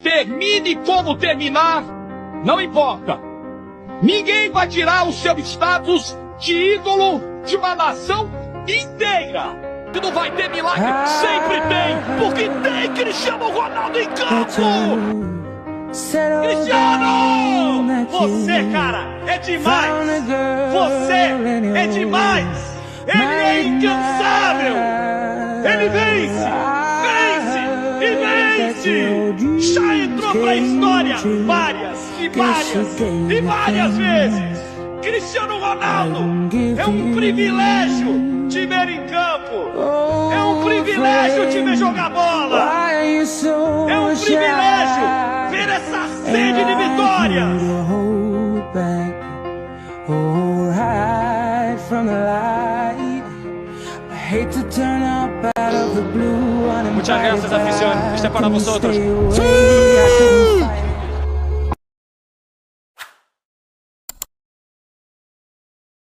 Termine como terminar, não importa. Ninguém vai tirar o seu status de ídolo de uma nação inteira. E não vai ter milagre, sempre tem, porque tem Cristiano Ronaldo em campo. Cristiano! Você, cara, é demais. Você é demais. Ele é incansável. Ele vence, vence e vence. Já entrou pra história várias vezes. Cristiano Ronaldo é um privilégio te ver em campo. É um privilégio te ver jogar bola. É um privilégio ver essa sede de vitórias. Muchas gracias, afición. Este es para vosotros. ¡Sí!